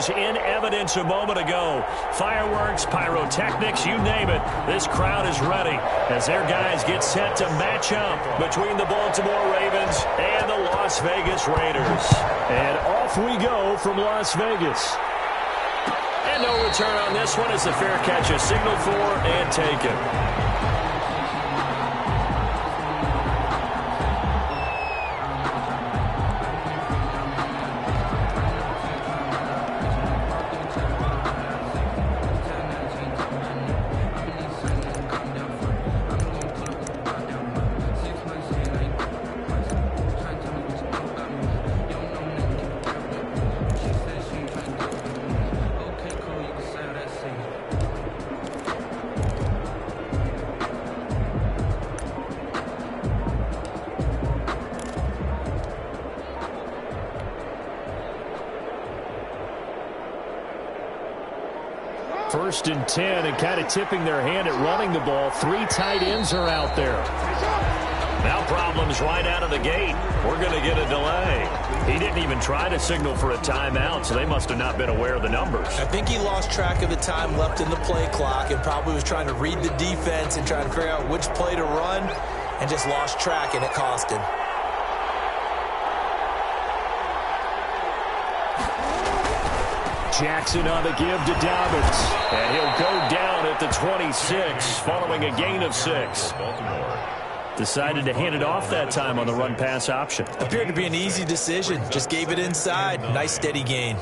was in evidence a moment ago. Fireworks, pyrotechnics, you name it. This crowd is ready as their guys get set to match up between the Baltimore Ravens and the Las Vegas Raiders. And off we go from Las Vegas. And no return on this one as the fair catch is signaled for and taken. First and 10, and kind of tipping their hand at running the ball. 3 tight ends are out there. Now problems right out of the gate. We're going to get a delay. He didn't even try to signal for a timeout, so they must have not been aware of the numbers. I think he lost track of the time left in the play clock and probably was trying to read the defense and trying to figure out which play to run and just lost track, and it cost him. Jackson on the give to Dobbins. And he'll go down at the 26 following a gain of 6. Decided to hand it off that time on the run-pass option. Appeared to be an easy decision. Just gave it inside. Nice steady gain.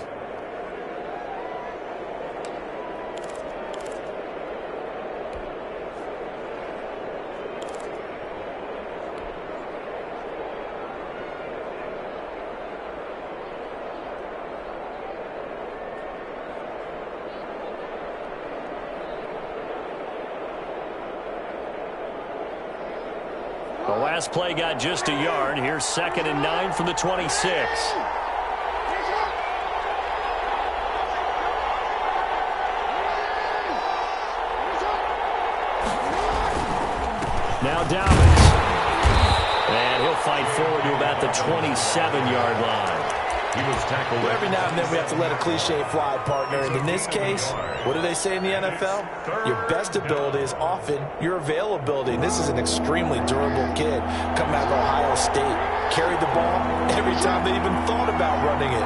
The last play got just a yard. Here's 2nd and 9 from the 26. Now Dobbins. And he'll fight forward to about the 27-yard line. He was tackled. Well, every now and then we have to let a cliche fly, partner. And in this case, what do they say in the NFL? Your best ability is often your availability. And this is an extremely durable kid coming out of Ohio State. Carried the ball every time they even thought about running it.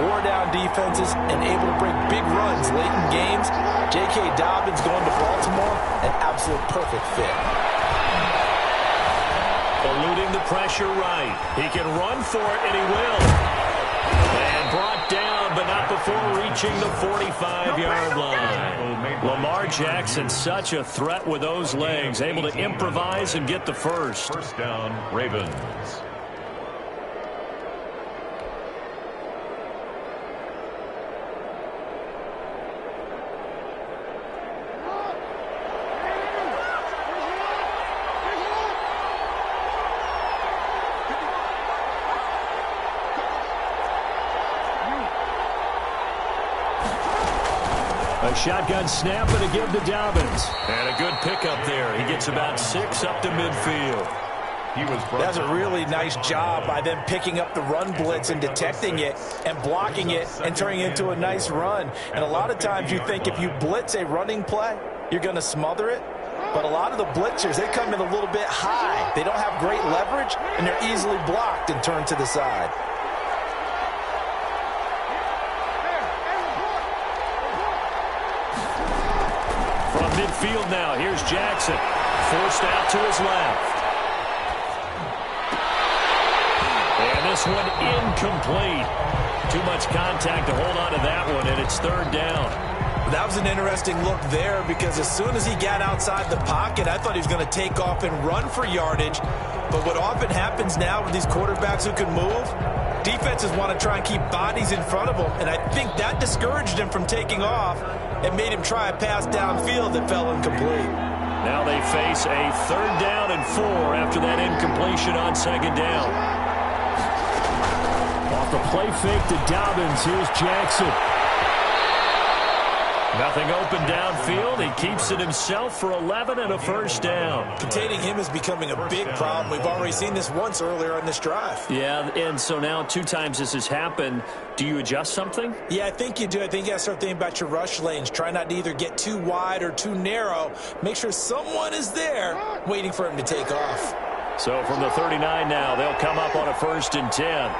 Wore down defenses and able to break big runs late in games. J.K. Dobbins going to Baltimore, an absolute perfect fit. Eluding the pressure right. He can run for it, and he will. And brought down, but not before reaching the 45-yard line. Lamar Jackson, such a threat with those legs, able to improvise and get the first. First down, Ravens. A shotgun snap and a give to Dobbins. And a good pickup there. He gets about 6 up to midfield. That's a really nice job by them picking up the run blitz and detecting it and blocking it and turning it into a nice run. And a lot of times you think if you blitz a running play, you're going to smother it. But a lot of the blitzers, they come in a little bit high. They don't have great leverage, and they're easily blocked and turned to the side. From midfield now, here's Jackson. Forced out to his left. And this one incomplete. Too much contact to hold on to that one, and it's 3rd down. That was an interesting look there because as soon as he got outside the pocket, I thought he was going to take off and run for yardage. But what often happens now with these quarterbacks who can move, defenses want to try and keep bodies in front of them, and I think that discouraged him from taking off and made him try a pass downfield that fell incomplete. Now they face a 3rd down and 4 after that incompletion on 2nd down. Off the play fake to Dobbins, here's Jackson. Nothing open downfield. He keeps it himself for 11 and a first down. Containing him is becoming a big problem. We've already seen this once earlier on this drive. Yeah, and so now 2 times this has happened. Do you adjust something? Yeah, I think you do. I think you got to start thinking about your rush lanes. Try not to either get too wide or too narrow. Make sure someone is there waiting for him to take off. So from the 39 now, they'll come up on a 1st and 10.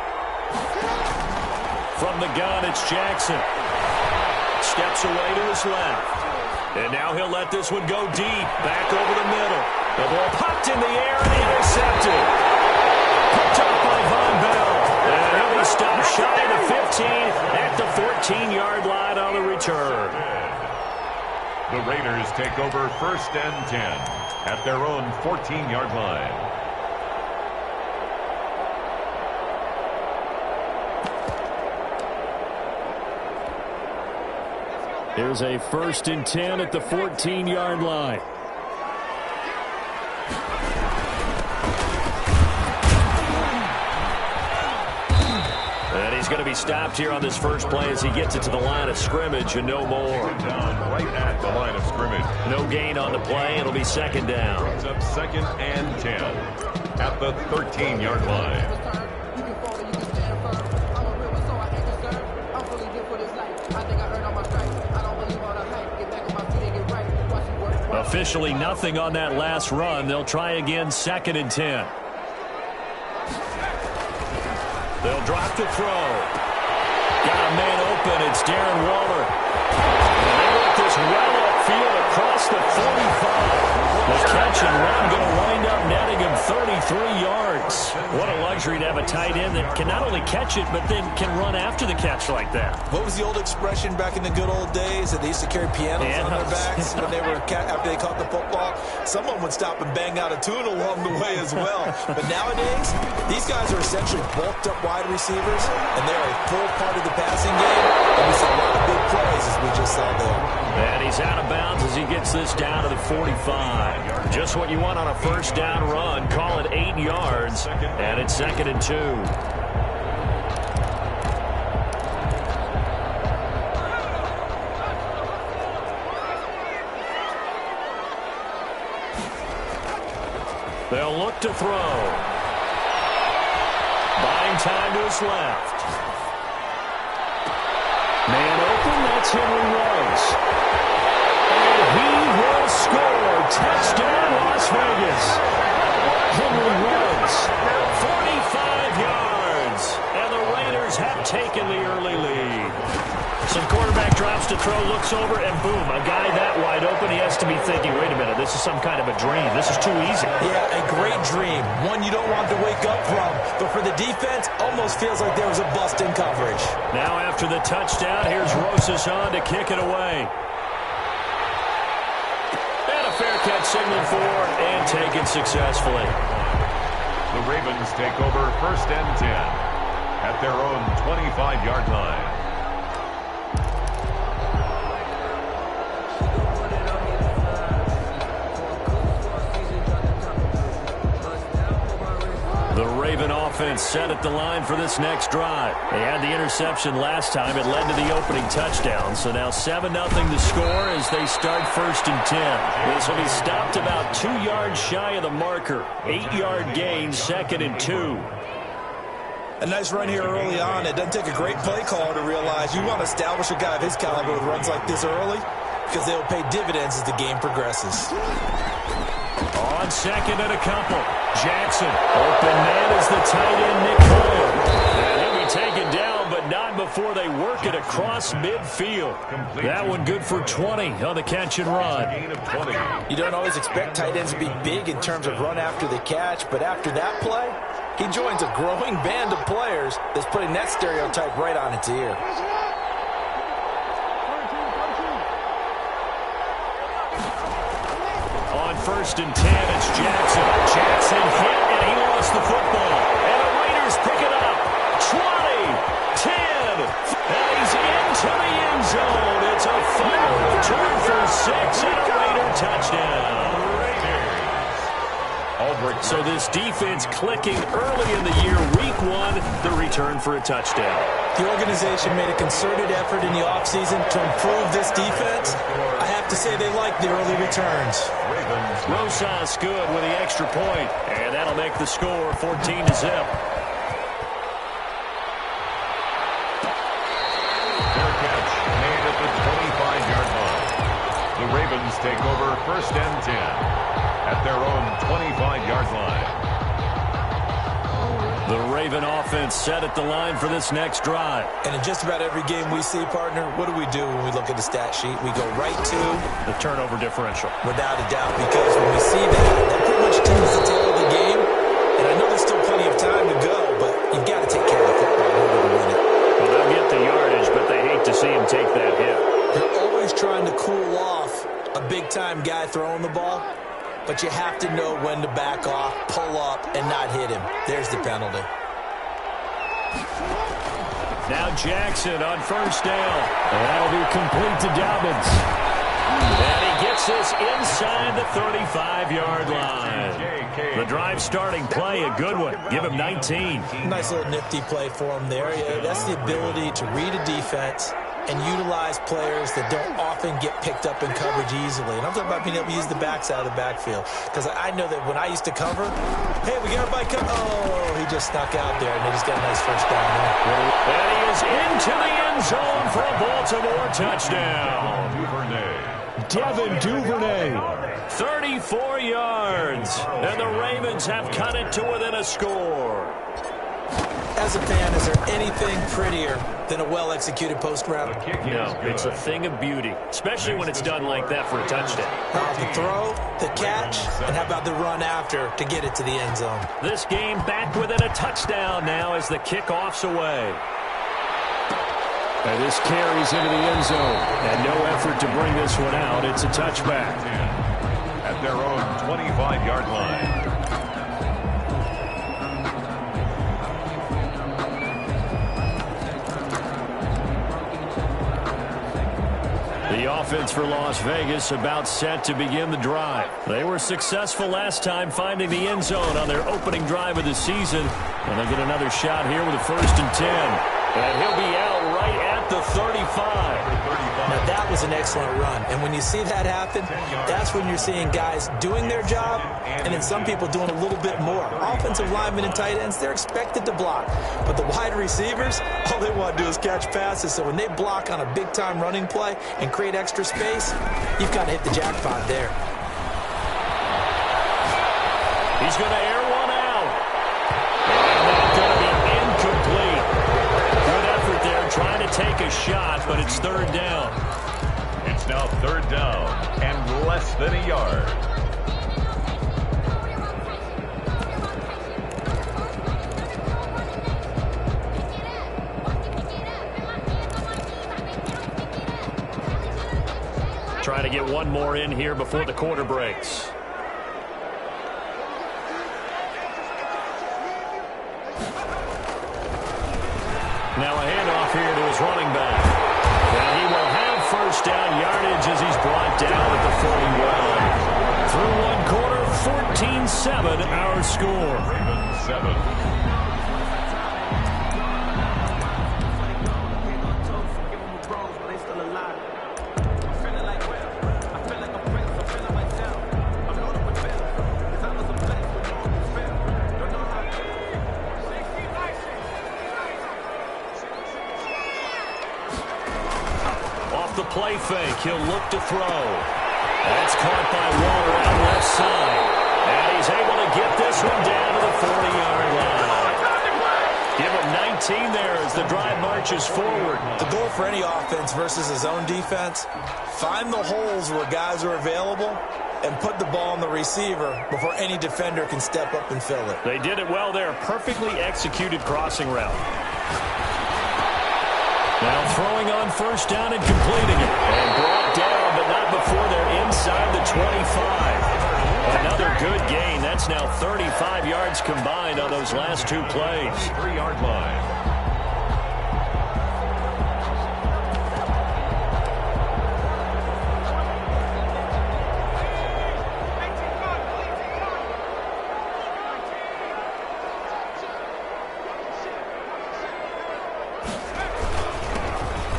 From the gun, it's Jackson. Steps away to his left. And now he'll let this one go deep. Back over the middle. The ball popped in the air and intercepted. Picked up by Von Bell. And he'll be stopped shy of the 15 at the 14-yard line on the return. The Raiders take over 1st and 10 at their own 14-yard line. Here's a 1st and 10 at the 14-yard line. And he's going to be stopped here on this first play as he gets it to the line of scrimmage and no more. Down right at the line of scrimmage. No gain on the play. It'll be 2nd down. Brings up 2nd and 10 at the 13-yard line. Officially nothing on that last run. They'll try again, 2nd and 10. They'll drop the throw. Got a man open. It's Darren Waller. And they let this well upfield across the 45. The catch and run going to wind up netting him 33 yards. What a luxury to have a tight end that can not only catch it, but then can run after the catch like that. What was the old expression back in the good old days that they used to carry pianos on their backs when they were after they caught the football? Someone would stop and bang out a tune along the way as well. But nowadays, these guys are essentially bulked up wide receivers, and they're a full part of the passing game. And we saw a lot of big plays as we just saw there. And he's out of bounds as he gets this down to the 45. Just what you want on a 1st down run. Call it 8 yards. And it's 2nd and 2. They'll look to throw. Buying time to his left. Man open, that's Henry Ruggs. And he will score. Touchdown, Las Vegas. Henry Ruggs, 45 yards. And the Raiders have taken the early lead. Some quarterback drops to throw, looks over, and boom, a guy that wide open, he has to be thinking, wait a minute, this is some kind of a dream. This is too easy. Yeah, a great dream. One you don't want to wake up from. But for the defense, almost feels like there was a bust in coverage. Now after the touchdown, here's Rosas on to kick it away. And a fair catch signaled for and taken successfully. The Ravens take over 1st and 10 at their own 25-yard line. The Raven offense set at the line for this next drive. They had the interception last time. It led to the opening touchdown. So now 7-0 to score as they start 1st and 10. This will be stopped about 2 yards shy of the marker. 8-yard gain, 2nd and 2. A nice run here early on. It doesn't take a great play caller to realize you want to establish a guy of his caliber with runs like this early because they will pay dividends as the game progresses. On 2nd and a couple. Jackson, open man is the tight end, Nick Cole. And he'll be taken down, but not before they work it across midfield. That one good for 20 on the catch and run. You don't always expect tight ends to be big in terms of run after the catch, but after that play, he joins a growing band of players that's putting that stereotype right on its ear. On 1st and 10, it's Jackson. Jackson hit, and he lost the football. And the Raiders pick it up. 20, 10, and he's into the end zone. It's a final return for 6 and a Raider touchdown. All So this defense clicking early in the year, week one, the return for a touchdown. The organization made a concerted effort in the offseason to improve this defense. I have to say they like the early returns. Rosas good with the extra point, and that'll make the score 14-0. Fair catch made at the 25-yard line. The Ravens take over 1st and 10 at their own 25-yard line. The Raven offense set at the line for this next drive. And in just about every game we see, partner, what do we do when we look at the stat sheet? We go right to the turnover differential. Without a doubt, because when we see that pretty much tends the tail of the game. And I know there's still plenty of time to go, but you've got to take care of the football in order to win it. Well, they'll get the yardage, but they hate to see him take that hit. They're always trying to cool off a big-time guy throwing the ball, but you have to know when to back off, pull up, and not hit him. There's the penalty. Now Jackson on 1st down. And that'll be complete to Dobbins. And he gets this inside the 35-yard line. The drive starting play, a good one. Give him 19. Nice little nifty play for him there. Yeah, that's the ability to read a defense and utilize players that don't often get picked up in coverage easily. And I'm talking about being able to use the backside of the backfield. Because I know that when I used to cover, hey, we got everybody come. Oh, he just snuck out there, and they just got a nice 1st down there. And he is into the end zone for a Baltimore touchdown. Devin Duvernay. 34 yards. And the Ravens have cut it to within a score. As a fan, is there anything prettier than a well-executed post route? No, it's a thing of beauty, especially when it's done like that for a touchdown. The throw, the catch, and how about the run after to get it to the end zone? This game back within a touchdown now as the kickoff's away. And this carries into the end zone. And no effort to bring this one out. It's a touchback. At their own 25-yard line. The offense for Las Vegas about set to begin the drive. They were successful last time finding the end zone on their opening drive of the season. And they get another shot here with a 1st and 10. And he'll be out right at the 35. Now, that was an excellent run. And when you see that happen, that's when you're seeing guys doing their job and then some people doing a little bit more. Offensive linemen and tight ends, they're expected to block. But the wide receivers, all they want to do is catch passes. So when they block on a big-time running play and create extra space, you've got to hit the jackpot there. He's going to air one out. And that's going to be incomplete. Good effort there trying to take a shot, but it's 3rd down. It's now 3rd down and less than a yard. Trying to get one more in here before the quarter breaks. Now a handoff here to his running back. And he will have 1st down yardage as he's brought down at the 41. Through one quarter, 14-7 our score. Ravens 7. The play fake. He'll look to throw. That's caught by Waller out left side. And he's able to get this one down to the 40-yard line. Give him 19 there as the drive marches forward. The goal for any offense versus his own defense, find the holes where guys are available and put the ball on the receiver before any defender can step up and fill it. They did it well there. Perfectly executed crossing route. Now throwing on 1st down and completing it. And brought down, but not before they're inside the 25. Another good gain. That's now 35 yards combined on those last 2 plays. 3-yard line.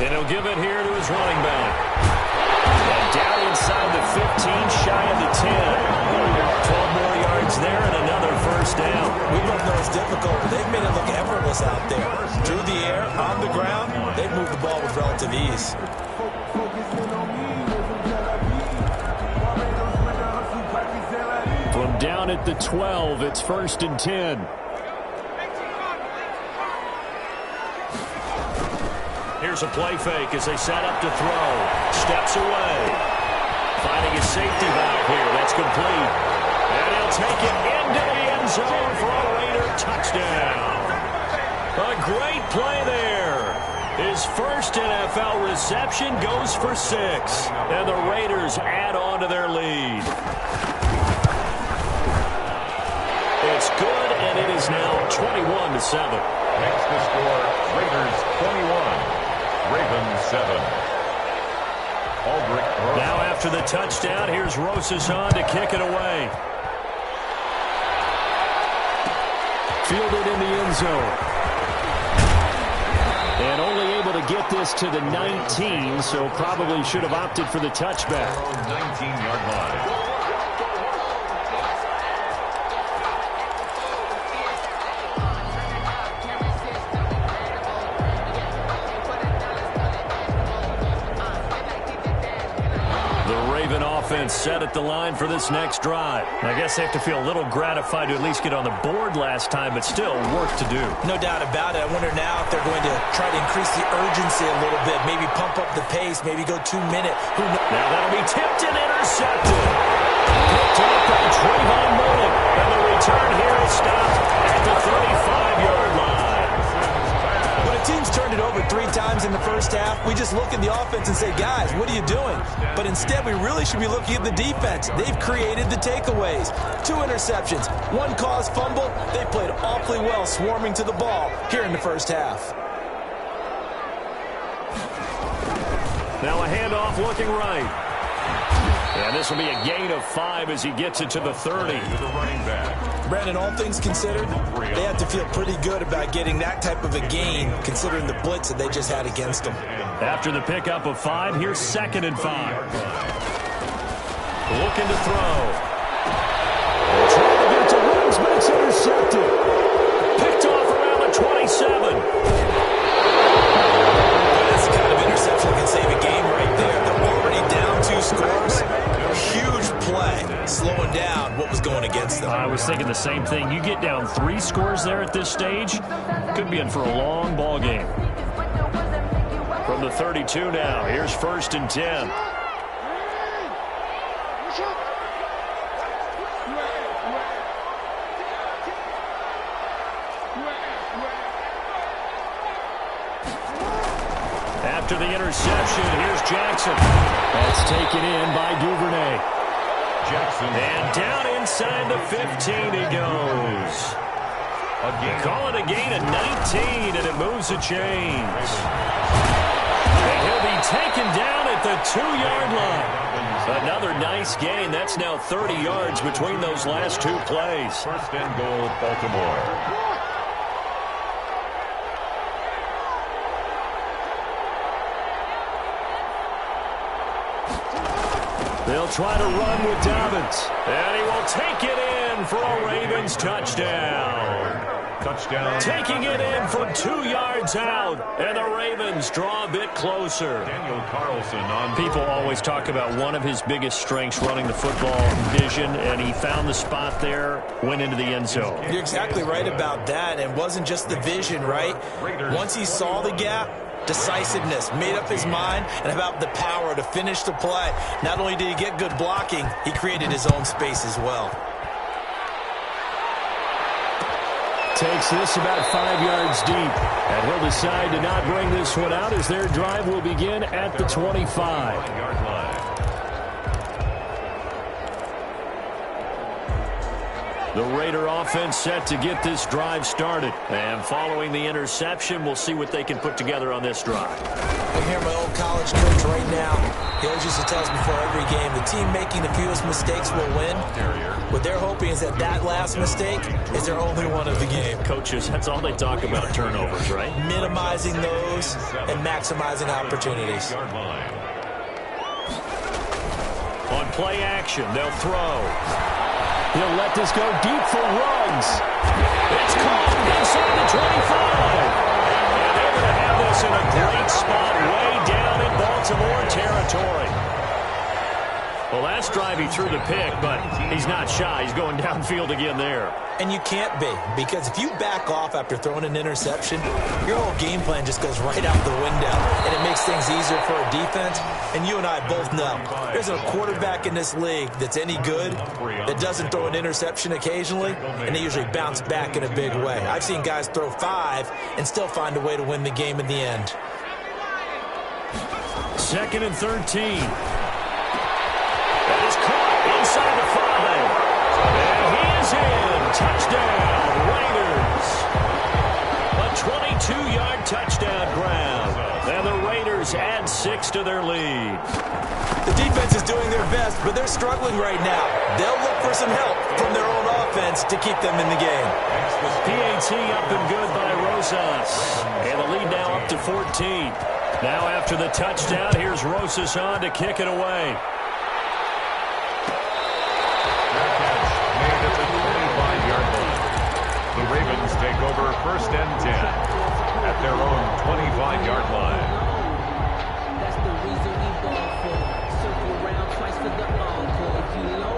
And he'll give it here to his running back. And down inside the 15, shy of the 10. 12 more yards there and another first down. We both know it's difficult, but they've made it look effortless out there. Through the air, on the ground, they've moved the ball with relative ease. From down at the 12, it's 1st and 10. Here's a play fake as they set up to throw. Steps away. Finding his safety back here. That's complete. And he'll take it into the end zone for a Raider touchdown. A great play there. His first NFL reception goes for 6. And the Raiders add on to their lead. It's good, and it is now 21-7. Makes the score Raiders 21. Ravens 7. Aldrich. Now after the touchdown, here's Rosas on to kick it away. Fielded in the end zone. And only able to get this to the 19, so probably should have opted for the touchback. 19-yard line. Offense set at the line for this next drive. I guess they have to feel a little gratified to at least get on the board last time, but still work to do. No doubt about it. I wonder now if they're going to try to increase the urgency a little bit, maybe pump up the pace, maybe go 2-minute. Now that'll be tipped and intercepted. Picked up by Trayvon Mullen. And the return here is stopped at the 35-yard line. When a team's turned it over 3 times in the first half, we just look at the offense and say, guys, what are you doing? But instead, we really should be looking at the defense. They've created the takeaways. 2 interceptions, 1 caused fumble. They played awfully well swarming to the ball here in the first half. Now a handoff looking right. And this will be a gain of 5 as he gets it to the 30. Brandon, all things considered, they have to feel pretty good about getting that type of a gain considering the blitz that they just had against them. After the pickup of 5, here's 2nd and 5. Looking to throw. Trying to get to Ruggs, but it's intercepted. Picked off around the 27. That's the kind of interception that can save a game right there. They're already down 2 scores. Huge play, slowing down what was going against them. I was thinking the same thing. You get down 3 scores there at this stage, could be in for a long ball game. From the 32 now, here's 1st and 10. After the interception, here's Jackson. That's taken in by Duvernay. Jackson. And down inside the 15 he goes. Call it a gain of 19, and it moves the chains. And he'll be taken down at the 2-yard line. Another nice gain. That's now 30 yards between those last 2 plays. 1st and goal, Baltimore. They'll try to run with Dobbins. And he will take it in for a Ravens touchdown. Touchdown. Taking it in from 2 yards out. And the Ravens draw a bit closer. Daniel Carlson on. People always talk about one of his biggest strengths running the football, vision, and he found the spot there, went into the end zone. You're exactly right about that. And it wasn't just the vision, right? Once he saw the gap, decisiveness, made up his mind, and about the power to finish the play. Not only did he get good blocking, he created his own space as well. Takes this about 5 yards deep, and he'll decide to not bring this one out as their drive will begin at the 25. The Raider offense set to get this drive started. And following the interception, we'll see what they can put together on this drive. I hear my old college coach right now. He always used to tell us before every game, the team making the fewest mistakes will win. What they're hoping is that last mistake is their only one of the game. Coaches, that's all they talk about, turnovers, right? Minimizing those and maximizing opportunities. On play action, they'll throw. He'll let this go deep for Ruggs. It's caught inside the 25. And they're going to have this in a great spot way down in Baltimore territory. Well, last drive he threw the pick, but he's not shy. He's going downfield again there. And you can't be, because if you back off after throwing an interception, your whole game plan just goes right out the window, and it makes things easier for a defense. And you and I both know there's a quarterback in this league that's any good that doesn't throw an interception occasionally, and they usually bounce back in a big way. I've seen guys throw 5 and still find a way to win the game in the end. 2nd and 13. That is caught inside the 5. And he is in. Touchdown, Raiders. A 22-yard touchdown grab. And the Raiders add 6 to their lead. The defense is doing their best, but they're struggling right now. They'll look for some help from their own offense to keep them in the game. PAT up and good by Rosas. And the lead now up to 14. Now after the touchdown, here's Rosas on to kick it away. The Ravens take over 1st and 10 at their own 25-yard line. That's the reason we ball for. Circle around twice for the encore. You know.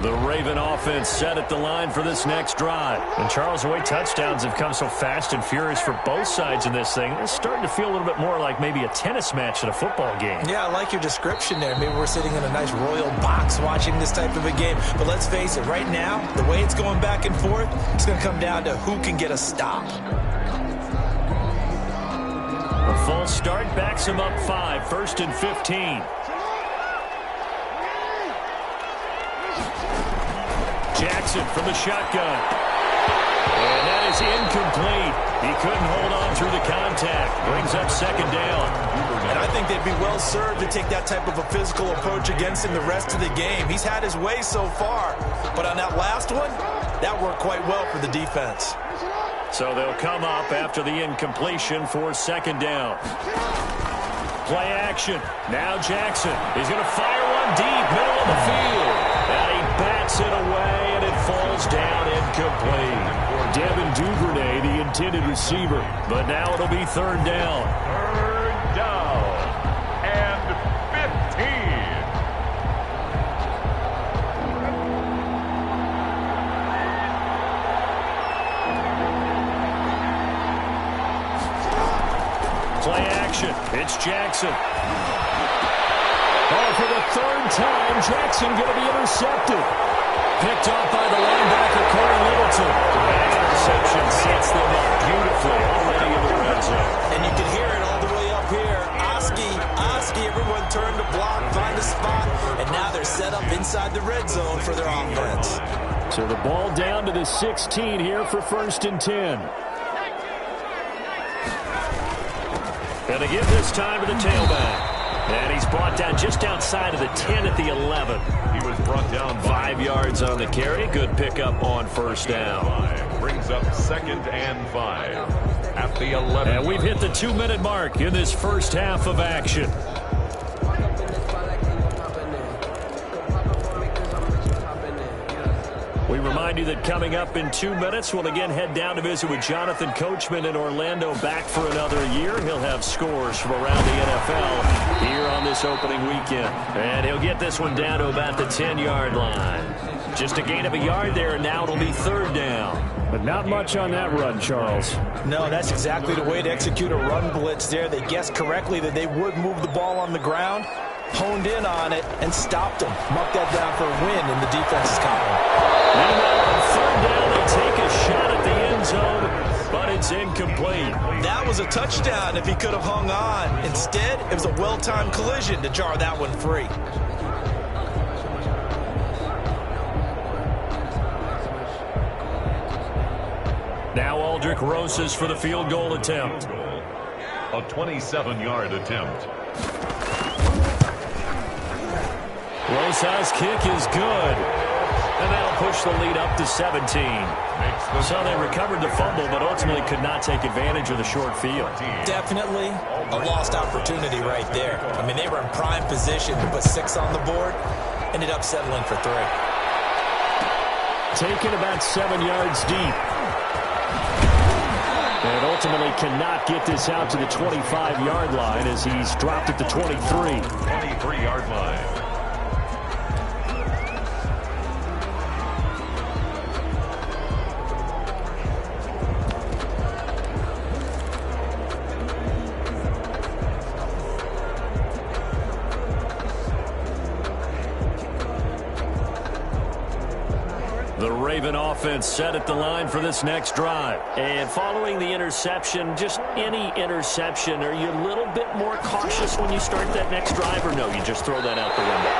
The Raven offense set at the line for this next drive. And Charles, the way touchdowns have come so fast and furious for both sides in this thing, it's starting to feel a little bit more like maybe a tennis match at a football game. Yeah, I like your description there. Maybe we're sitting in a nice royal box watching this type of a game. But let's face it, right now, the way it's going back and forth, it's going to come down to who can get a stop. A false start backs him up 5, 1st and 15. Jackson from the shotgun. And that is incomplete. He couldn't hold on through the contact. Brings up 2nd down. And I think they'd be well served to take that type of a physical approach against him the rest of the game. He's had his way so far. But on that last one, that worked quite well for the defense. So they'll come up after the incompletion for 2nd down. Play action. Now Jackson. He's going to fire one deep, middle of the field. And he bats it away, and it falls down incomplete. Devin Duvernay, the intended receiver. But now it'll be 3rd down. 3rd down and 15. Play action. It's Jackson. Oh, for the 3rd time, Jackson going to be intercepted. Picked off by the linebacker, Corey Littleton. That interception sets them up beautifully already in the red zone. And you can hear it all the way up here. Oski, everyone turned to block, find a spot, and now they're set up inside the red zone for their offense. So the ball down to the 16 here for 1st and 10. And again this time to the tailback. And he's brought down just outside of the 10 at the 11. He was brought down 5 yards on the carry. Good pickup on 1st down. Brings up 2nd and 5 at the 11. And we've hit the 2-minute mark in this first half of action. We remind you that coming up in 2 minutes, we'll again head down to visit with Jonathan Coachman in Orlando, back for another year. He'll have scores from around the NFL here on this opening weekend. And he'll get this one down to about the 10-yard line. Just a gain of a yard there, and now it'll be 3rd down. But not much on that run, Charles. No, that's exactly the way to execute a run blitz there. They guessed correctly that they would move the ball on the ground, honed in on it, and stopped them. Mark that down for a win in the defense's column. Meanwhile, on 3rd down, they take a shot at the end zone, but it's is incomplete. That was a touchdown if he could have hung on. Instead, it was a well-timed collision to jar that one free. Now Aldrich Rosas for the field goal attempt. A 27-yard attempt. Rosas' kick is good. And that'll push the lead up to 17. So they recovered the fumble, but ultimately could not take advantage of the short field. Definitely a lost opportunity right there. I mean, they were in prime position to put 6 on the board. Ended up settling for 3. Taken about 7 yards deep. And ultimately cannot get this out to the 25-yard line as he's dropped at the 23. 23-yard line. The Raven offense set at the line for this next drive. And following the interception, just any interception, are you a little bit more cautious when you start that next drive, or no, you just throw that out the window?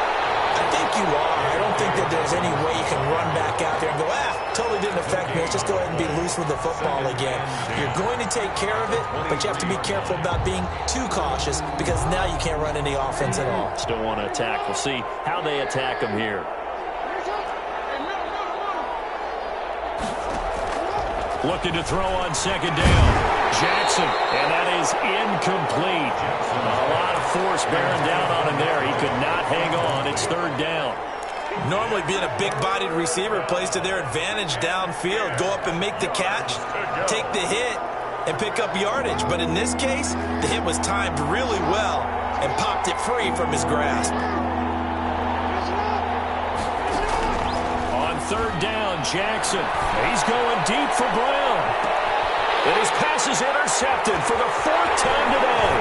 I think you are. I don't think that there's any way you can run back out there and go, totally didn't affect me. Let's just go ahead and be loose with the football again. You're going to take care of it, but you have to be careful about being too cautious because now you can't run any offense at all. Still want to attack. We'll see how they attack them here. Looking to throw on second down. Jackson, and that is incomplete. A lot of force bearing down on him there. He could not hang on. It's third down. Normally being a big-bodied receiver plays to their advantage downfield. Go up and make the catch, take the hit, and pick up yardage. But in this case, the hit was timed really well and popped it free from his grasp. Third down, Jackson. He's going deep for Brown. And his pass is intercepted for the 4th time today.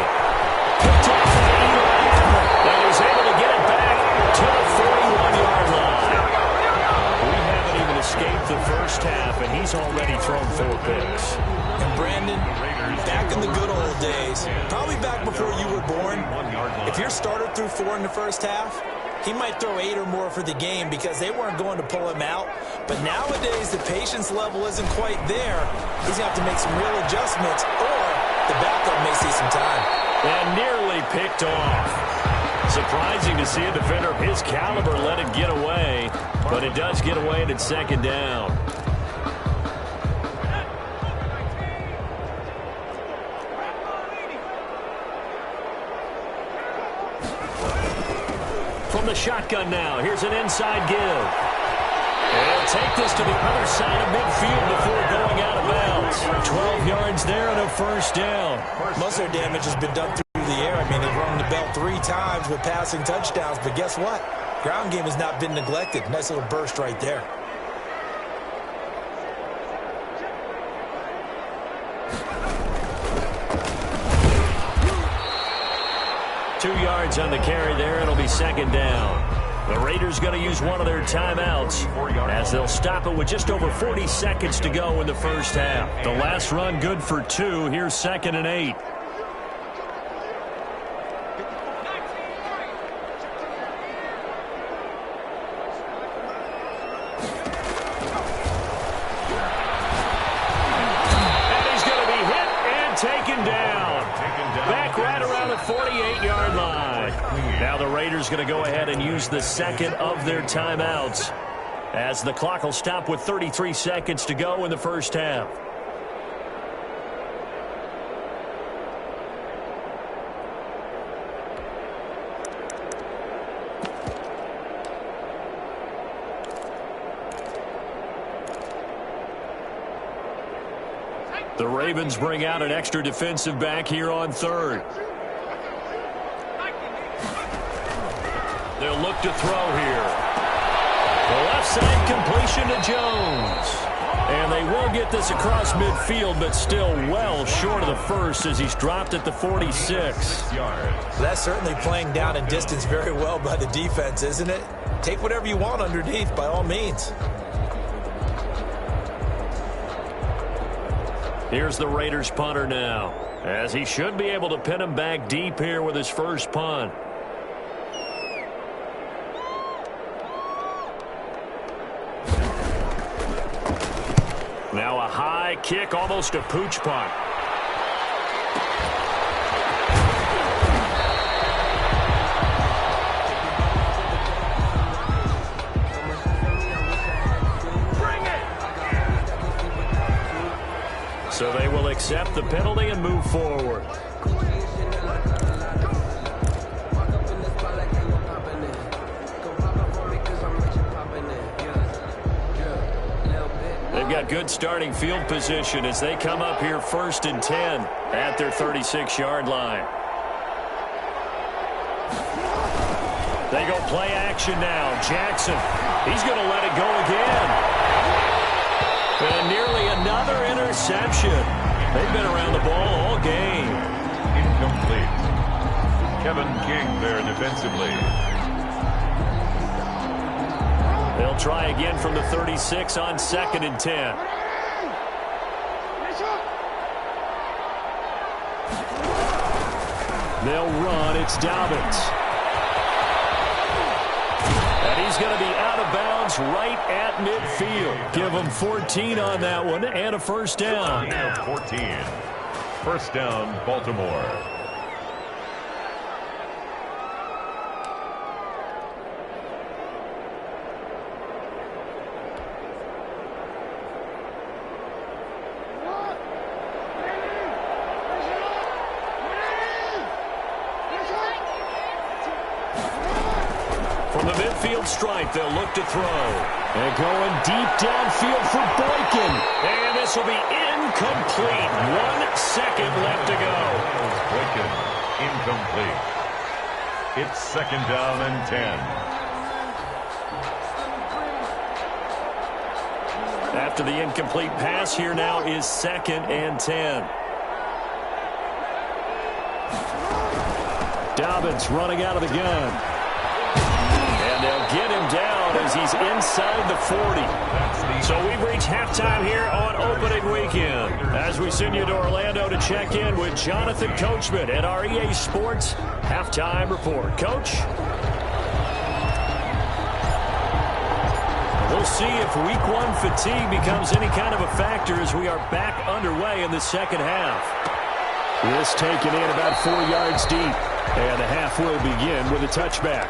Picked off by Eli Apple. And he's able to get it back to the 41-yard line. We haven't even escaped the first half, and he's already thrown 4 picks. And Brandon, back in the good old days, probably back before you were born, if your starter threw 4 in the first half, he might throw 8 or more for the game because they weren't going to pull him out. But nowadays, the patience level isn't quite there. He's going to have to make some real adjustments, or the backup may see some time. And nearly picked off. Surprising to see a defender of his caliber let it get away, but it does get away and it's second down. From the shotgun now, here's an inside give. And take this to the other side of midfield before going out of bounds. 12 yards there and a first down. Most of their damage has been done through the air. I mean, they've rung the bell 3 times with passing touchdowns, but guess what? Ground game has not been neglected. Nice little burst right there. Two yards on the carry there. It'll be second down. The Raiders going to use one of their timeouts as they'll stop it with just over 40 seconds to go in the first half. The last run good for 2. Here's 2nd and 8. And he's going to be hit and taken down. Back right around the 48-yard line. Now the Raiders going to go ahead and use the second of their timeouts as the clock will stop with 33 seconds to go in the first half. The Ravens bring out an extra defensive back here on third. They'll look to throw here. The left side completion to Jones. And they will get this across midfield, but still well short of the first as he's dropped at the 46. That's certainly playing down in distance very well by the defense, isn't it? Take whatever you want underneath, by all means. Here's the Raiders punter now, as he should be able to pin him back deep here with his first punt. Now a high kick, almost a pooch punt. So they will accept the penalty and move forward. They've got good starting field position as they come up here 1st and 10 at their 36-yard line. They go play action now. Jackson, he's going to let it go again. And nearly another interception. They've been around the ball all game. Incomplete. Kevin King there defensively. They'll try again from the 36 on 2nd and 10. They'll run. It's Dobbins. And he's going to be out of bounds right at midfield. Give him 14 on that one and a first down. 14. First down, Baltimore. From the midfield stripe, they'll look to throw. And going deep downfield for Boykin. And this will be incomplete. 1 second left to go. Boykin, incomplete. It's 2nd down and 10. After the incomplete pass, here now is 2nd and 10. Dobbins running out of the gun. And they'll get him down as he's inside the 40. So we've reached halftime here on opening weekend. As we send you to Orlando to check in with Jonathan Coachman at our EA Sports Halftime Report. Coach? We'll see if Week 1 fatigue becomes any kind of a factor as we are back underway in the second half. This taken in about 4 yards deep. And the half will begin with a touchback.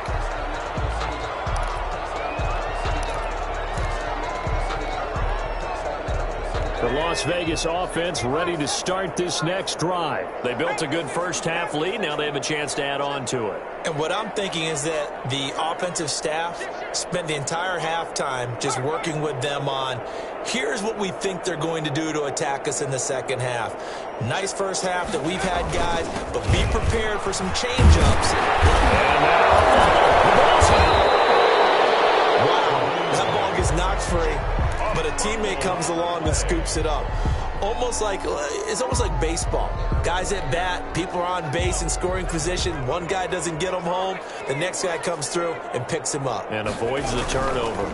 The Las Vegas offense ready to start this next drive. They built a good first half lead. Now they have a chance to add on to it. And what I'm thinking is that the offensive staff spent the entire halftime just working with them on, here's what we think they're going to do to attack us in the second half. Nice first half that we've had, guys, but be prepared for some change-ups. And wow, that ball gets knocked free. But a teammate comes along and scoops it up. It's almost like baseball. Guys at bat, people are on base in scoring position. One guy doesn't get him home. The next guy comes through and picks him up. And avoids the turnover.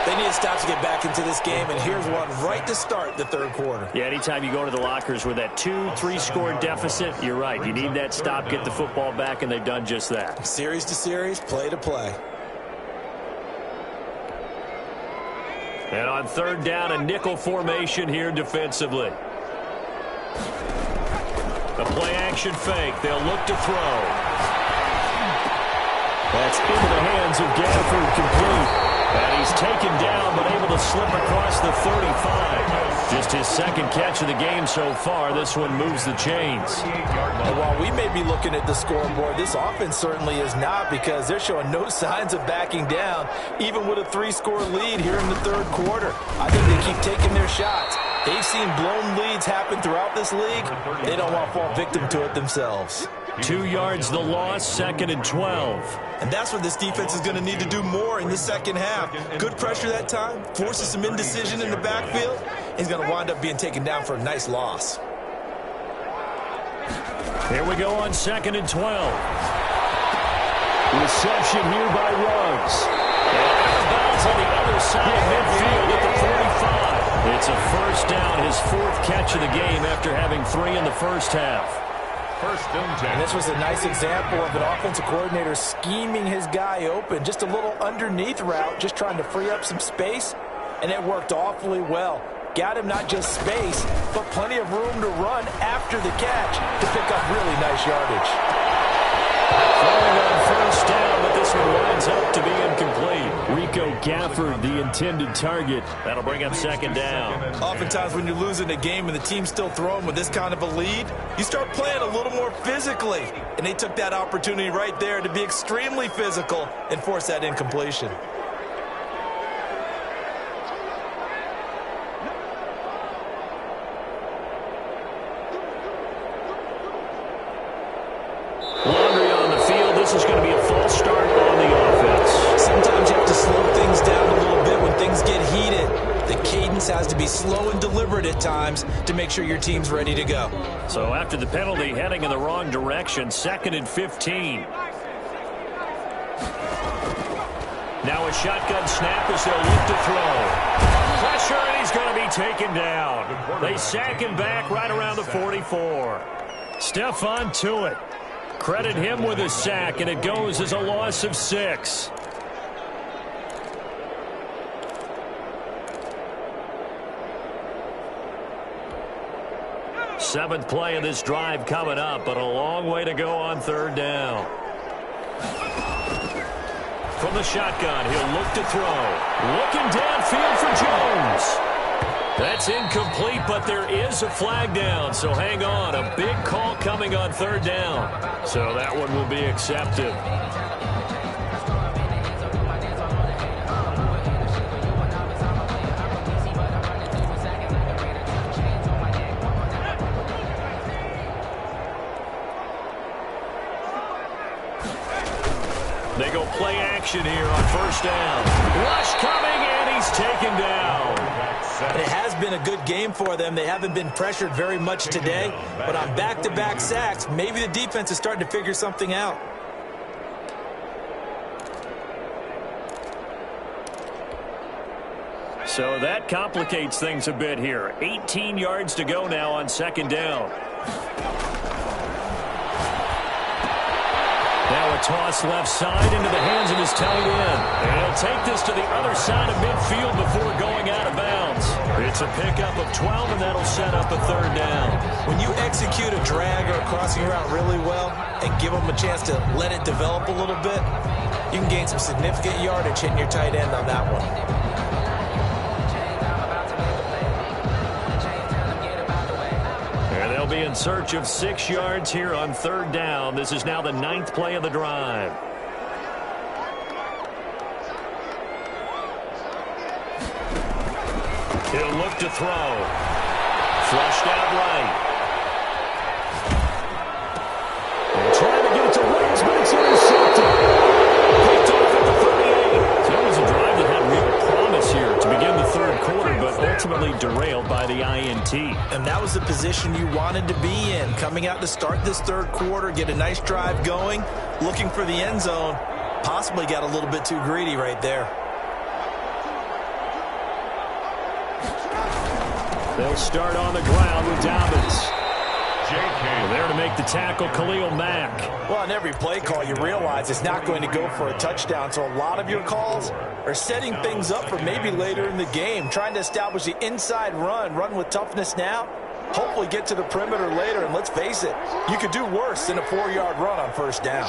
They need to stop to get back into this game, and here's one right to start the third quarter. Yeah, anytime you go to the lockers with that 2-3 score deficit, you're right. You need that stop, get the football back, and they've done just that. Series to series, play to play. And on 3rd down, a nickel formation here defensively. A play-action fake. They'll look to throw. That's into the hands of Gafford, complete. And he's taken down, but able to slip across the 35. Just his 2nd catch of the game so far. This one moves the chains. And while we may be looking at the scoreboard, this offense certainly is not, because they're showing no signs of backing down, even with a 3-score lead here in the third quarter. I think they keep taking their shots. They've seen blown leads happen throughout this league. They don't want to fall victim to it themselves. 2 yards the loss, 2nd and 12. And that's what this defense is going to need to do more in the second half. Good pressure that time, forces some indecision in the backfield. He's going to wind up being taken down for a nice loss. Here we go on 2nd and 12. Reception here by Ruggs. And out of bounds on the other side of midfield at the 45. It's a first down, his 4th catch of the game after having 3 in the first half. First and 10. And this was a nice example of an offensive coordinator scheming his guy open. Just a little underneath route, just trying to free up some space, and it worked awfully well. Got him not just space, but plenty of room to run after the catch to pick up really nice yardage. Throwing on first down, but this one winds up to be incomplete. Rico Gafford, the intended target. That'll bring up second down. Oftentimes when you're losing a game and the team's still throwing with this kind of a lead, you start playing a little more physically. And they took that opportunity right there to be extremely physical and force that incompletion. Laundry on the field. This is going to be a false start on the offense. Sometimes you have to slow things down a little bit when things get heated. The cadence has to be slow and deliberate at times to make sure your team's ready to go. So after the penalty, heading in the wrong direction, 2nd and 15. Now a shotgun snap as they'll look to throw. Pressure, and he's going to be taken down. They sack him back right around the 44. Stephon Tuitt. Credit him with a sack, and it goes as a loss of 6. Seventh play of this drive coming up, but a long way to go on 3rd down. From the shotgun, he'll look to throw. Looking downfield for Jones. That's incomplete, but there is a flag down, so hang on. A big call coming on 3rd down. So that one will be accepted. They go play action here on 1st down. Rush coming, and he's taken down. It has been a good game for them. They haven't been pressured very much today, but on back-to-back sacks, maybe the defense is starting to figure something out. So that complicates things a bit here. 18 yards to go now on 2nd down. Now a toss left side into the hands of his tight end. And he'll take this to the other side of midfield before going out of bounds. It's a pickup of 12, and that'll set up a 3rd down. When you execute a drag or a crossing route really well and give them a chance to let it develop a little bit, you can gain some significant yardage hitting your tight end on that one. Be in search of 6 yards here on 3rd down. This is now the 9th play of the drive. He'll look to throw. Flushed out right. And trying to get it to Williams, but it's intercepted. Picked off at the 38. So that was a drive that had real promise here to begin the 3rd quarter, but ultimately derailed by the INT. And that was the position you wanted to be in. Coming out to start this 3rd quarter, get a nice drive going, looking for the end zone. Possibly got a little bit too greedy right there. They'll start on the ground with Dobbins. There to make the tackle, Khalil Mack. Well, on every play call, you realize it's not going to go for a touchdown. So a lot of your calls are setting things up for maybe later in the game, trying to establish the inside run with toughness now, hopefully get to the perimeter later. And let's face it, you could do worse than a 4-yard run on 1st down.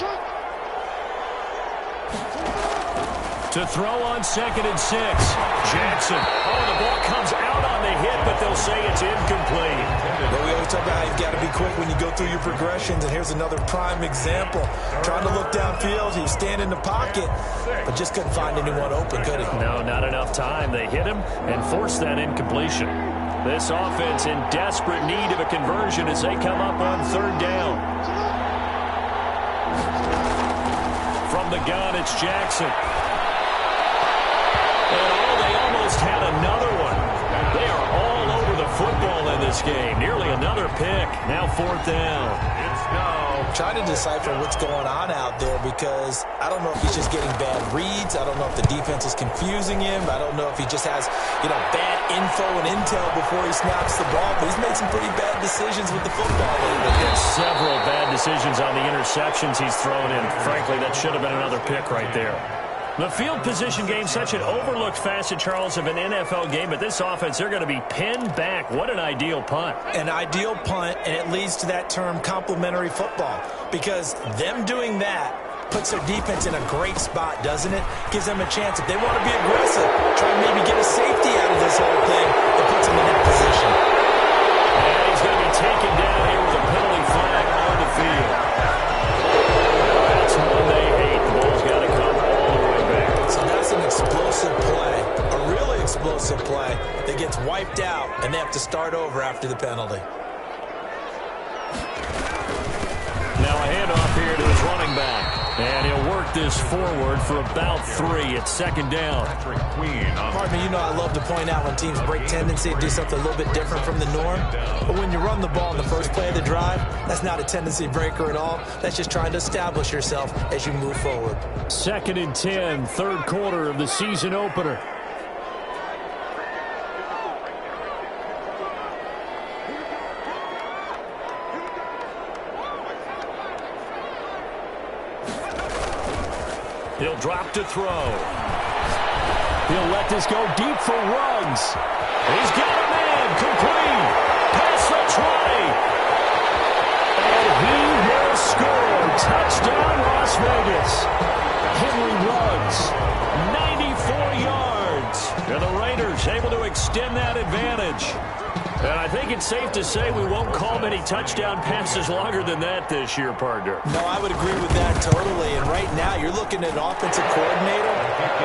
To throw on 2nd and 6. Jackson. Oh, the ball comes out on the hit, but they'll say it's incomplete. But we always talk about how you've got to be quick when you go through your progressions, and here's another prime example. Trying to look downfield, he was standing in the pocket, but just couldn't find anyone open, could he? No, not enough time. They hit him and forced that incompletion. This offense in desperate need of a conversion as they come up on 3rd down. From the gun, it's Jackson. And they almost had another one. They are all over the football in this game. Nearly another pick. Now 4th down. It's now. I'm trying to decipher what's going on out there because I don't know if he's just getting bad reads. I don't know if the defense is confusing him. I don't know if he just has, bad info and intel before he snaps the ball, but he's made some pretty bad decisions with the football lately. Yeah, several bad decisions on the interceptions he's thrown in. Frankly, that should have been another pick right there. The field position game, such an overlooked facet, Charles, of an NFL game, but this offense, they're going to be pinned back. What an ideal punt. An ideal punt, and it leads to that term complementary football, because them doing that puts their defense in a great spot, doesn't it? Gives them a chance. If they want to be aggressive, try and maybe get a safety out of this whole thing, it puts them in that position. And he's going to be taken down here with a penalty flag on the field. That's one they hate. The ball's got to come all the way back. So that's an explosive play, a really explosive play that gets wiped out, and they have to start over after the penalty. Now a handoff here to his running back. And he'll work this forward for about 3. It's second down. Pardon me, you know I love to point out when teams break tendency and do something a little bit different from the norm. But when you run the ball in the first play of the drive, that's not a tendency breaker at all. That's just trying to establish yourself as you move forward. Second and 10, third quarter of the season opener. He'll drop to throw. He'll let this go deep for Ruggs. He's got a man complete. Past the 20. And he will score. Touchdown, Las Vegas. Henry Ruggs, 94 yards. And the Raiders able to extend that advantage. And I think it's safe to say we won't call many touchdown passes longer than that this year, partner. No, I would agree with that totally. And right now, you're looking at an offensive coordinator.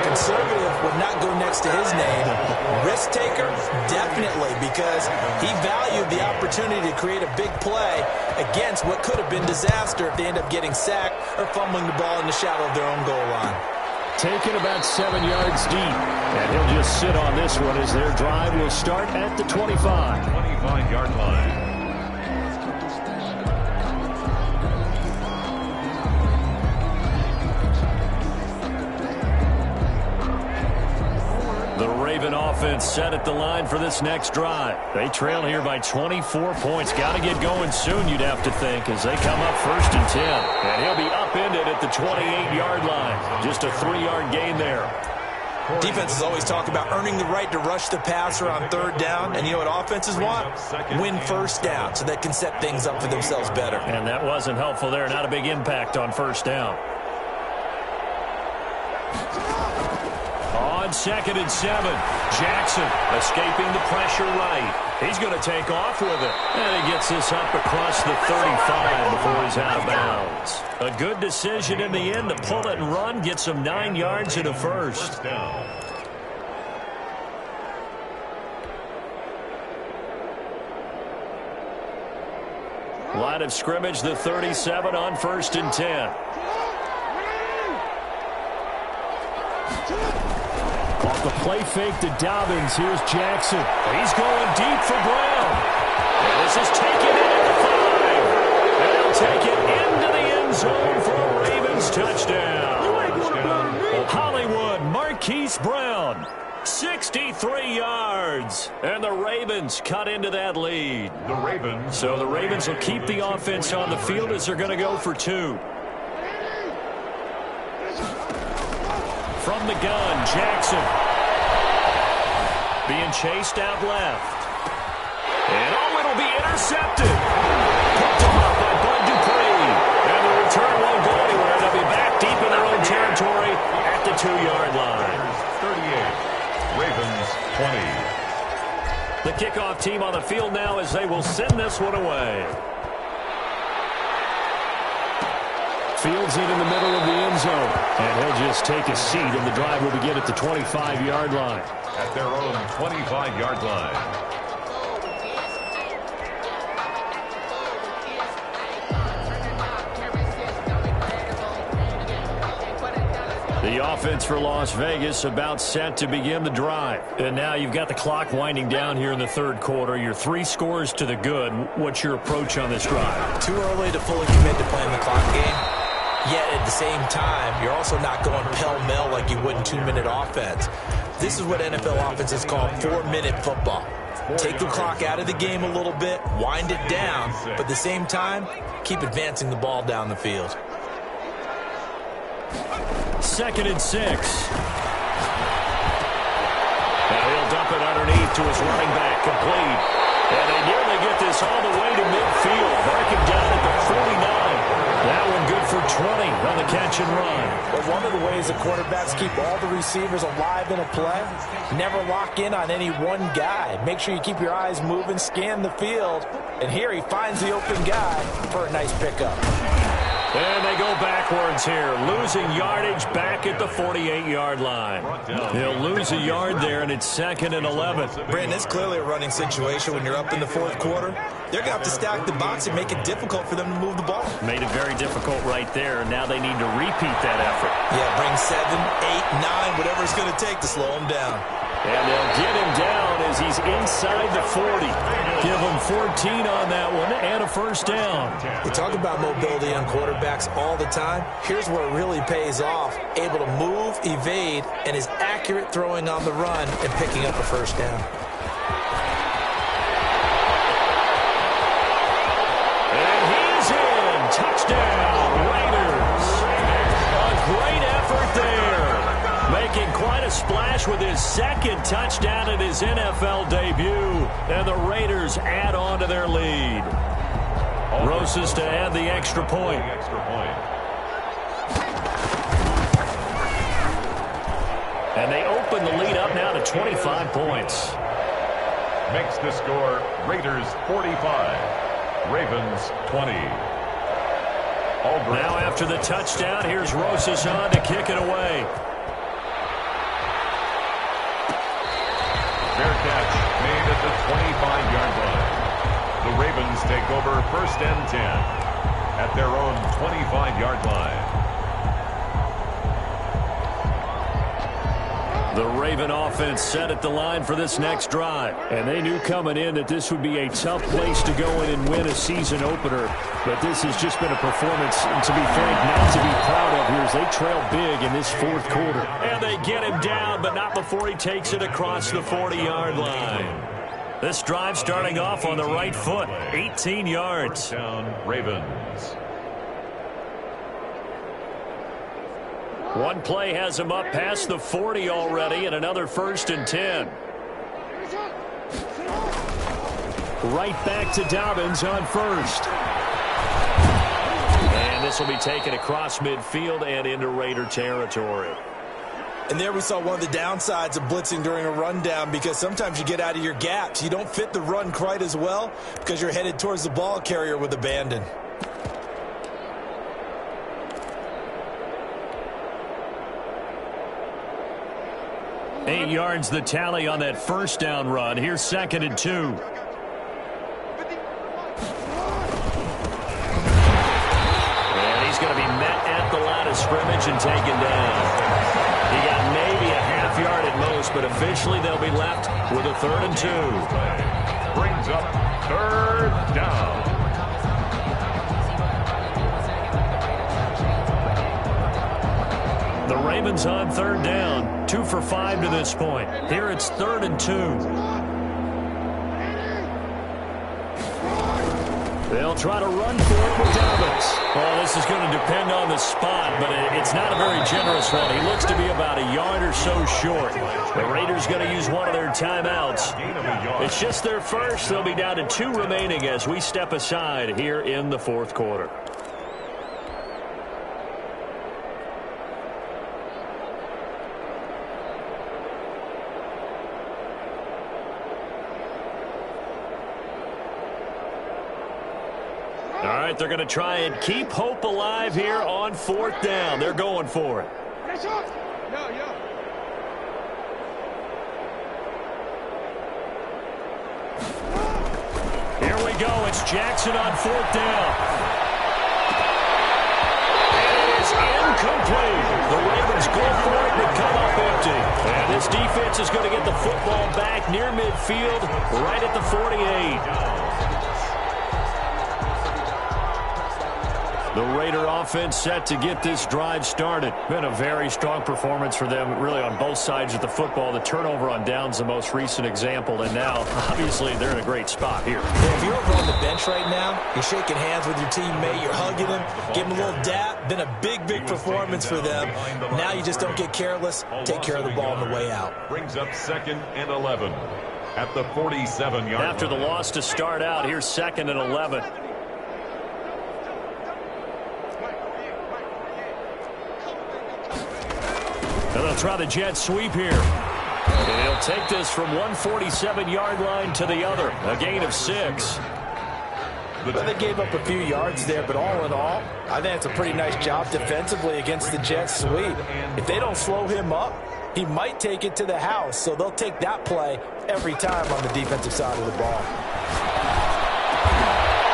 Conservative would not go next to his name. Risk taker, definitely, because he valued the opportunity to create a big play against what could have been disaster if they end up getting sacked or fumbling the ball in the shadow of their own goal line. Taken about 7 yards deep. And he'll just sit on this one as their drive will start at the 25. 25-yard line. The Raven offense set at the line for this next drive. They trail here by 24 points. Got to get going soon, you'd have to think, as they come up first and 10. And he'll be upended at the 28-yard line. Just a 3-yard gain there. Defenses always talk about earning the right to rush the passer on third down. And you know what offenses want? Win first down so they can set things up for themselves better. And that wasn't helpful there. Not a big impact on first down. On second and 7, Jackson escaping the pressure right. He's going to take off with it. And he gets this up across the 35 before he's out of bounds. A good decision in the end to pull it and run. Gets him 9 yards and a first. Down. Line of scrimmage, the 37 on first and 10. Off the play fake to Dobbins. Here's Jackson. He's going deep for Brown. And this is taken in at the 5. And he'll take it into the end zone for a Ravens touchdown. Hollywood Marquise Brown, 63 yards. And the Ravens cut into that lead. The Ravens. So the Ravens will keep the offense on the field as they're going to go for 2. From the gun, Jackson. Being chased out left. And oh, it'll be intercepted. Picked off by Bud Dupree. And the return won't go anywhere. They'll be back deep in their own territory at the 2-yard line. 38. Ravens 20. The kickoff team on the field now as they will send this one away. Fields it in the middle of the end zone. And he'll just take a seat, and the drive will begin at the 25-yard line. At their own 25-yard line. The offense for Las Vegas about set to begin the drive. And now you've got the clock winding down here in the third quarter. Your 3 scores to the good. What's your approach on this drive? Too early to fully commit to playing the clock game. Yet at the same time, you're also not going pell-mell like you would in 2-minute offense. This is what NFL offenses call 4-minute football. Take the clock out of the game a little bit, wind it down, but at the same time, keep advancing the ball down the field. 2nd and 6. Now he'll dump it underneath to his running back, complete. And they nearly get this all the way to midfield. Mark him down at the 49. That one good for 20 on the catch and run. But one of the ways the quarterbacks keep all the receivers alive in a play, never lock in on any one guy. Make sure you keep your eyes moving, scan the field. And here he finds the open guy for a nice pickup. And they go backwards here, losing yardage back at the 48-yard line. They'll lose a yard there, and it's 2nd and 11. Brandon, it's clearly a running situation when you're up in the 4th quarter. They're going to have to stack the box and make it difficult for them to move the ball. Made it very difficult right there. Now they need to repeat that effort. Yeah, bring 7, 8, 9, whatever it's going to take to slow them down. And they'll get him down as he's inside the 40. Give him 14 on that one and a first down. We talk about mobility on quarterbacks all the time. Here's where it really pays off. Able to move, evade, and is accurate throwing on the run and picking up a first down. And he's in. Touchdown, Raiders. A great effort there. Making quite a splash with his 2nd touchdown in his NFL debut. And the Raiders add on to their lead. Rosas to add the extra point. And they open the lead up now to 25 points. Makes the score Raiders 45, Ravens 20. Now after the touchdown, here's Rosas on to kick it away. Fair catch made at the 25-yard line. The Ravens take over 1st and 10 at their own 25-yard line. The Raven offense set at the line for this next drive. And they knew coming in that this would be a tough place to go in and win a season opener. But this has just been a performance, to be frank, not to be proud of here as they trail big in this 4th quarter. And they get him down, but not before he takes it across the 40-yard line. This drive starting off on the right foot, 18 yards. Down Ravens. One play has him up past the 40 already, and another 1st and 10. Right back to Dobbins on 1st. And this will be taken across midfield and into Raider territory. And there we saw one of the downsides of blitzing during a rundown, because sometimes you get out of your gaps. You don't fit the run quite as well because you're headed towards the ball carrier with abandon. 8 yards the tally on that first down run. Here's 2nd and 2. And he's going to be met at the line of scrimmage and taken down. He got maybe a half yard at most, but officially they'll be left with a 3rd and 2. Brings up 3rd down. The Ravens on 3rd down, 2 for 5 to this point. Here it's 3rd and 2. They'll try to run for it with Dobbins. Well, this is going to depend on the spot, but it's not a very generous one. He looks to be about a yard or so short. The Raiders going to use one of their timeouts. It's just their first. They'll be down to 2 remaining as we step aside here in the 4th quarter. All right, they're going to try and keep hope alive here on 4th down. They're going for it. Here we go. It's Jackson on 4th down. And it is incomplete. The Ravens go for it but come up empty. And this defense is going to get the football back near midfield, right at the 48. The Raider offense set to get this drive started. Been a very strong performance for them, really, on both sides of the football. The turnover on downs, the most recent example, and now, obviously, they're in a great spot here. Yeah, if you're over on the bench right now, you're shaking hands with your teammate, you're hugging him, give him a little dap. Been a big, big performance for them. Now you just don't get careless. Take care of the ball on the way out. Brings up 2nd and 11 at the 47-yard line. After the loss to start out, here's 2nd and 11. And they'll try the jet sweep here. And he'll take this from 147-yard line to the other. A gain of 6. Well, they gave up a few yards there, but all in all, I think it's a pretty nice job defensively against the jet sweep. If they don't slow him up, he might take it to the house, so they'll take that play every time on the defensive side of the ball.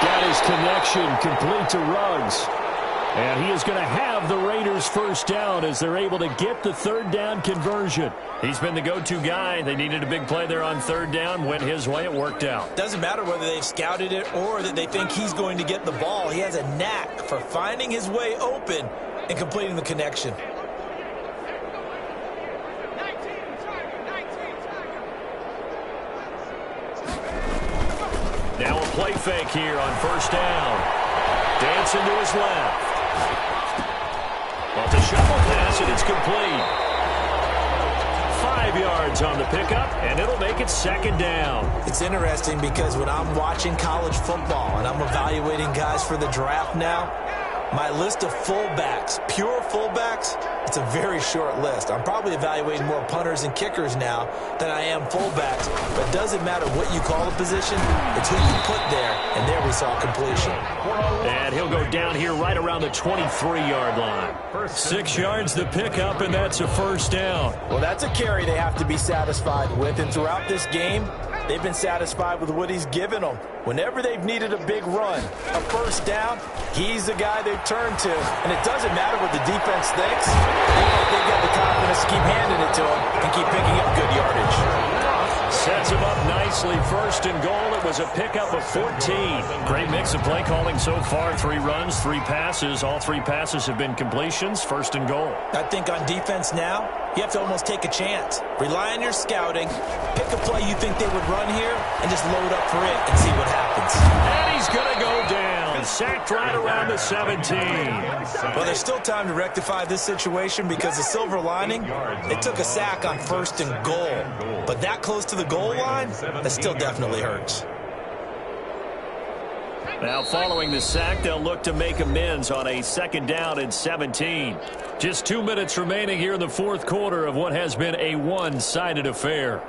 Got his connection complete to Ruggs. And he is going to have the Raiders first down as they're able to get the third down conversion. He's been the go-to guy. They needed a big play there on third down. Went his way. It worked out. Doesn't matter whether they've scouted it or that they think he's going to get the ball. He has a knack for finding his way open and completing the connection. Now a play fake here on first down. Dancing to his left. Well, to shovel pass, and it's complete. 5 yards on the pickup, and it'll make it second down. It's interesting because when I'm watching college football and I'm evaluating guys for the draft now, my list of fullbacks, pure fullbacks, it's a very short list. I'm probably evaluating more punters and kickers now than I am fullbacks. But it doesn't matter what you call a position, it's who you put there, and there we saw completion. And he'll go down here right around the 23-yard line. 6 yards the pickup, and that's a first down. Well, that's a carry they have to be satisfied with, and throughout this game, they've been satisfied with what he's given them. Whenever they've needed a big run, a first down, he's the guy they've turned to. And it doesn't matter what the defense thinks. They've got the confidence to keep handing it to him and keep picking up good yardage. Sets him up nicely. First and goal. It was a pickup of 14. Great mix of play calling so far. 3 runs, 3 passes. All 3 passes have been completions. First and goal. I think on defense now, you have to almost take a chance. Rely on your scouting. Pick a play you think they would run here and just load up for it and see what happens. And he's going to go down. Sacked right around the 17. Well, there's still time to rectify this situation because the silver lining, they took a sack on first and goal. But that close to the goal line, that still definitely hurts. Now, following the sack, they'll look to make amends on a second down and 17. Just 2 minutes remaining here in the fourth quarter of what has been a one-sided affair.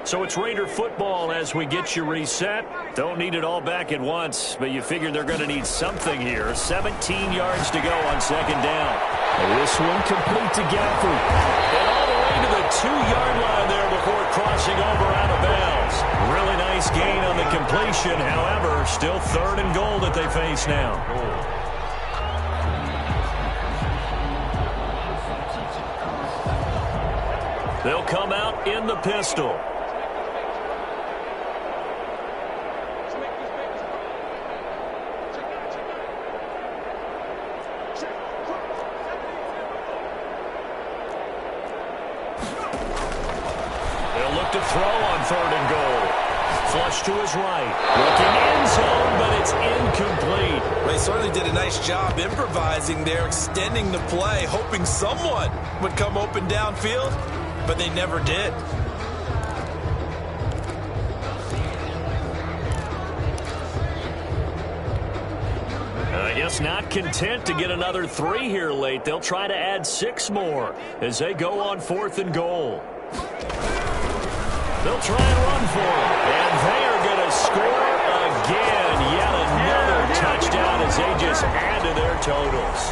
So it's Raider football as we get you reset. Don't need it all back at once, but you figure they're going to need something here. 17 yards to go on second down. And this one complete to Gafford. And all the way to the 2-yard line there before crossing over out of bounds. Really nice gain on the completion. However, still third and goal that they face now. They'll come out in the pistol. To throw on third and goal. Flush to his right. Looking end zone, but it's incomplete. They certainly did a nice job improvising there, extending the play, hoping someone would come open downfield, but they never did. I guess not content to get another 3 here late. They'll try to add 6 more as they go on fourth and goal. They'll try and run for it. And they are going to score again. Yet another touchdown as they just add to their totals.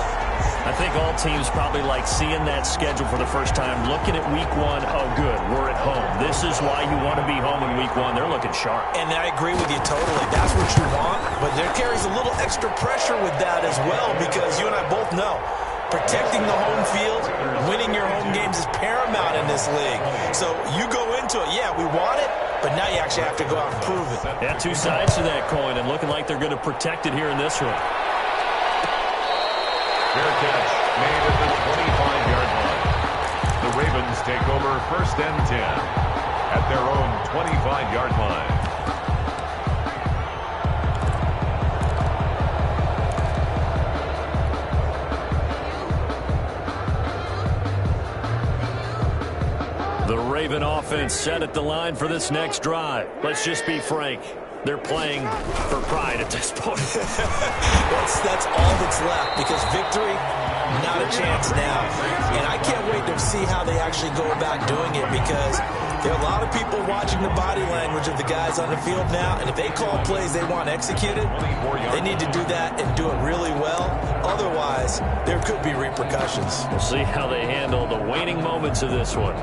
I think all teams probably like seeing that schedule for the first time, looking at week 1. Oh, good, we're at home. This is why you want to be home in week 1. They're looking sharp. And I agree with you totally. That's what you want. But there carries a little extra pressure with that as well because you and I both know Protecting the home field, winning your home games is paramount in this league. So you go into it, yeah, we want it, but now you actually have to go out and prove it. Yeah, two sides to that coin, and looking like they're going to protect it here in this one. Fair catch made at the 25-yard line. The Ravens take over 1st and 10 at their own 25-yard line. The Raven offense set at the line for this next drive. Let's just be frank. They're playing for pride at this point. That's all that's left, because victory, not a chance now. And I can't wait to see how they actually go about doing it, because there are a lot of people watching the body language of the guys on the field now, and if they call plays they want executed, they need to do that and do it really well. Otherwise, there could be repercussions. We'll see how they handle the waning moments of this one.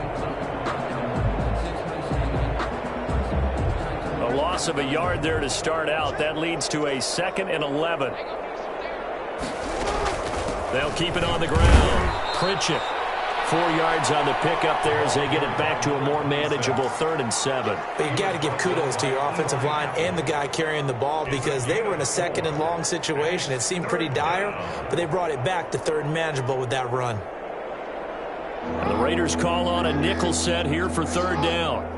A loss of a yard there to start out. That leads to a 2nd and 11. They'll keep it on the ground. Pritchett, 4 yards on the pickup there as they get it back to a more manageable 3rd and 7. But you got to give kudos to your offensive line and the guy carrying the ball, because they were in a 2nd and long situation. It seemed pretty dire, but they brought it back to 3rd and manageable with that run. And the Raiders call on a nickel set here for 3rd down.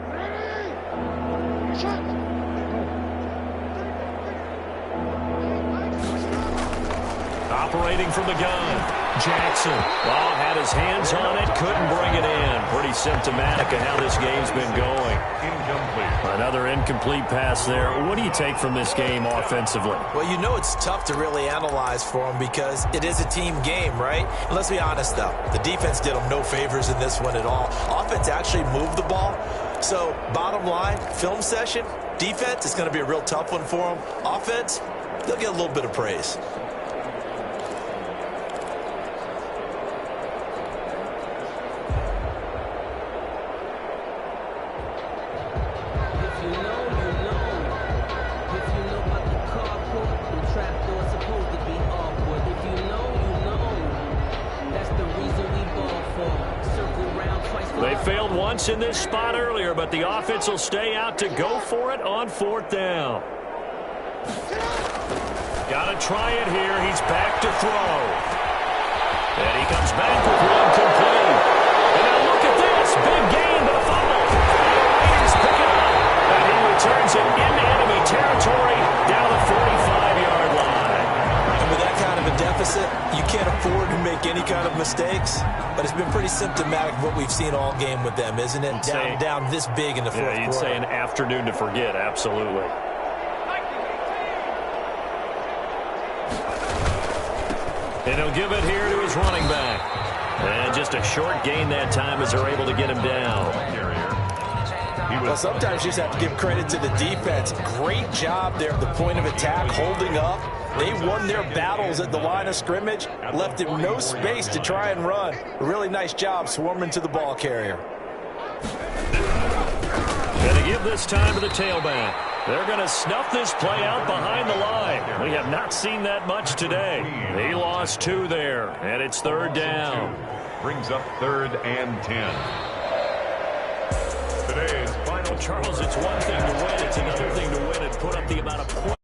Operating from the gun, Jackson. Oh, had his hands on it, couldn't bring it in. Pretty symptomatic of how this game's been going. Incomplete. Another incomplete pass there. What do you take from this game offensively? Well, you know it's tough to really analyze for them, because it is a team game, right? And let's be honest, though. The defense did them no favors in this one at all. Offense actually moved the ball. So, bottom line, film session, defense is going to be a real tough one for them. Offense, they'll get a little bit of praise. They failed once in this spot earlier, but the offense will stay out to go for it on 4th down. Got to try it here. He's back to throw. And he comes back with one complete. And now look at this. Big gain, but a fumble. And the Raiders pick it up. And he returns it into enemy territory down the 45-yard line. And with that kind of a deficit, you can't afford to make any kind of mistakes. But it's been pretty symptomatic of what we've seen all game with them, isn't it? Down this big in the fourth quarter. You'd say an afternoon to forget, absolutely. And he'll give it here to his running back. And just a short gain that time as they're able to get him down. Well, sometimes you just have to give credit to the defense. Great job there at the point of attack, holding up. They won their battles at the line of scrimmage, left him no space to try and run. A really nice job swarming to the ball carrier. And to give this time to the tailback. They're going to snuff this play out behind the line. We have not seen that much today. He lost 2 there, and it's 3rd down. Brings up 3rd and 10. Today's final. Charles, it's one thing to win. It's another thing to win and put up the amount of points.